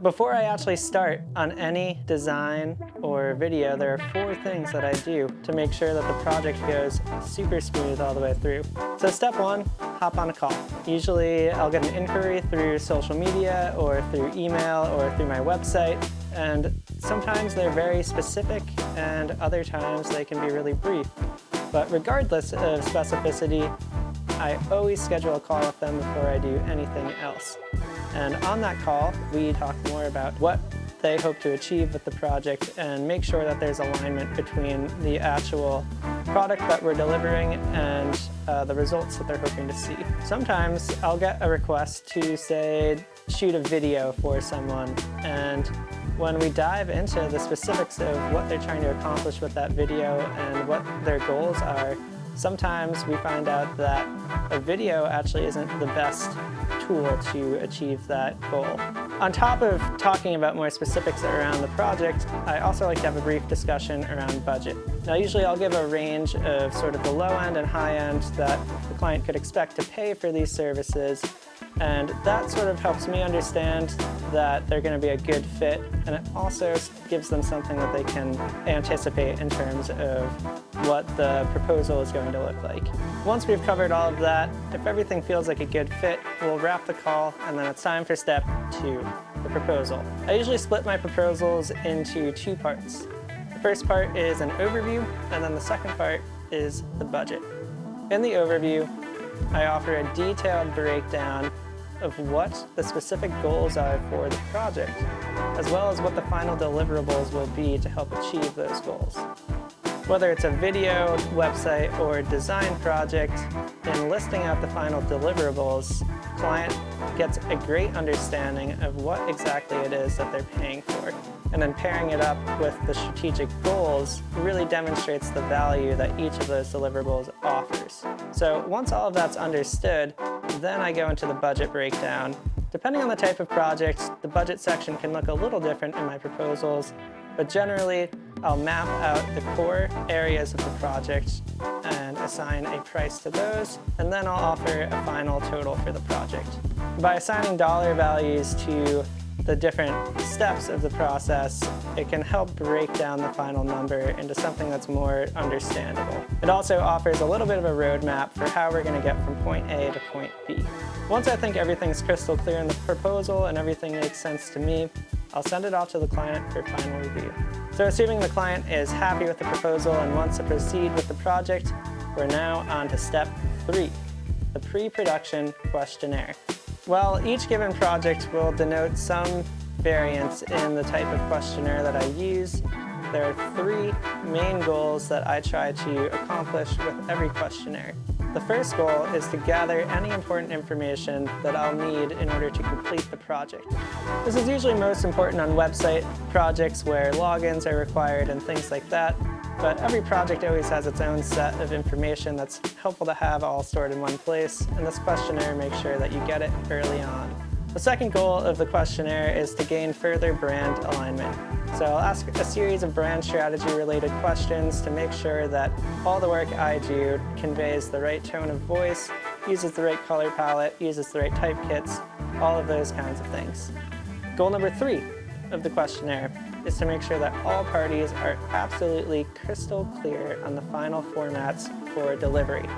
Before I actually start on any design or video, there are 4 things that I do to make sure that the project goes super smooth all the way through. So step 1, hop on a call. Usually I'll get an inquiry through social media or through email or through my website, and sometimes they're very specific and other times they can be really brief. But regardless of specificity, I always schedule a call with them before I do anything else. And on that call, we talk more about what they hope to achieve with the project and make sure that there's alignment between the actual product that we're delivering and the results that they're hoping to see. Sometimes I'll get a request to, say, shoot a video for someone, and when we dive into the specifics of what they're trying to accomplish with that video and what their goals are, sometimes we find out that a video actually isn't the best tool to achieve that goal. On top of talking about more specifics around the project, I also like to have a brief discussion around budget. Now usually I'll give a range of sort of the low end and high end that the client could expect to pay for these services, and that sort of helps me understand that they're going to be a good fit, and it also gives them something that they can anticipate in terms of what the proposal is going to look like. Once we've covered all of that, if everything feels like a good fit, we'll wrap the call, and then it's time for step 2, the proposal. I usually split my proposals into 2 parts. The first part is an overview, and then the second part is the budget. In the overview, I offer a detailed breakdown of what the specific goals are for the project, as well as what the final deliverables will be to help achieve those goals. Whether it's a video, website, or design project, in listing out the final deliverables, the client gets a great understanding of what exactly it is that they're paying for. And then pairing it up with the strategic goals really demonstrates the value that each of those deliverables offers. So once all of that's understood, then I go into the budget breakdown. Depending on the type of project, the budget section can look a little different in my proposals, but generally I'll map out the core areas of the project and assign a price to those, and then I'll offer a final total for the project. By assigning dollar values to the different steps of the process, it can help break down the final number into something that's more understandable. It also offers a little bit of a roadmap for how we're going to get from point A to point B. Once I think everything's crystal clear in the proposal and everything makes sense to me, I'll send it off to the client for final review. So assuming the client is happy with the proposal and wants to proceed with the project, we're now on to step 3, the pre-production questionnaire. Well, each given project will denote some variance in the type of questionnaire that I use. There are 3 main goals that I try to accomplish with every questionnaire. The first goal is to gather any important information that I'll need in order to complete the project. This is usually most important on website projects where logins are required and things like that, but every project always has its own set of information that's helpful to have all stored in one place, and this questionnaire makes sure that you get it early on. The second goal of the questionnaire is to gain further brand alignment. So I'll ask a series of brand strategy related questions to make sure that all the work I do conveys the right tone of voice, uses the right color palette, uses the right type kits, all of those kinds of things. Goal number 3 of the questionnaire is to make sure that all parties are absolutely crystal clear on the final formats for delivery.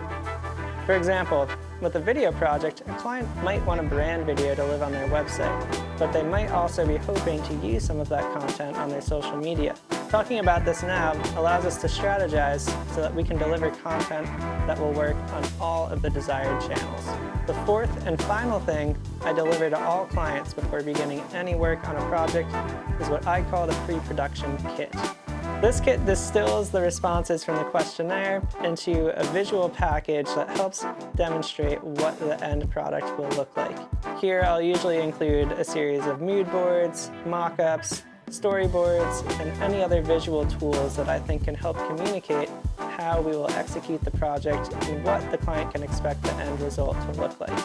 For example, with a video project, a client might want a brand video to live on their website, but they might also be hoping to use some of that content on their social media. Talking about this now allows us to strategize so that we can deliver content that will work on all of the desired channels. The 4th and final thing I deliver to all clients before beginning any work on a project is what I call the pre-production kit. This kit distills the responses from the questionnaire into a visual package that helps demonstrate what the end product will look like. Here I'll usually include a series of mood boards, mock-ups, storyboards, and any other visual tools that I think can help communicate how we will execute the project and what the client can expect the end result to look like.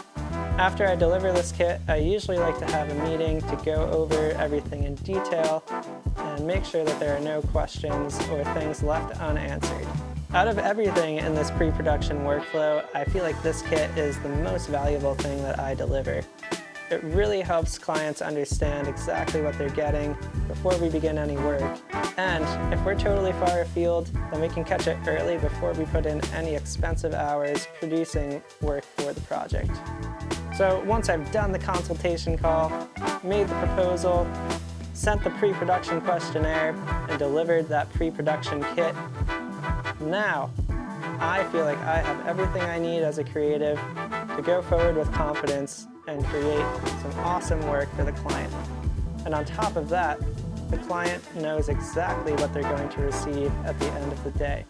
After I deliver this kit, I usually like to have a meeting to go over everything in detail and make sure that there are no questions or things left unanswered. Out of everything in this pre-production workflow, I feel like this kit is the most valuable thing that I deliver. It really helps clients understand exactly what they're getting before we begin any work. And if we're totally far afield, then we can catch it early before we put in any expensive hours producing work for the project. So once I've done the consultation call, made the proposal, sent the pre-production questionnaire, and delivered that pre-production kit, now I feel like I have everything I need as a creative to go forward with confidence and create some awesome work for the client. And on top of that, the client knows exactly what they're going to receive at the end of the day.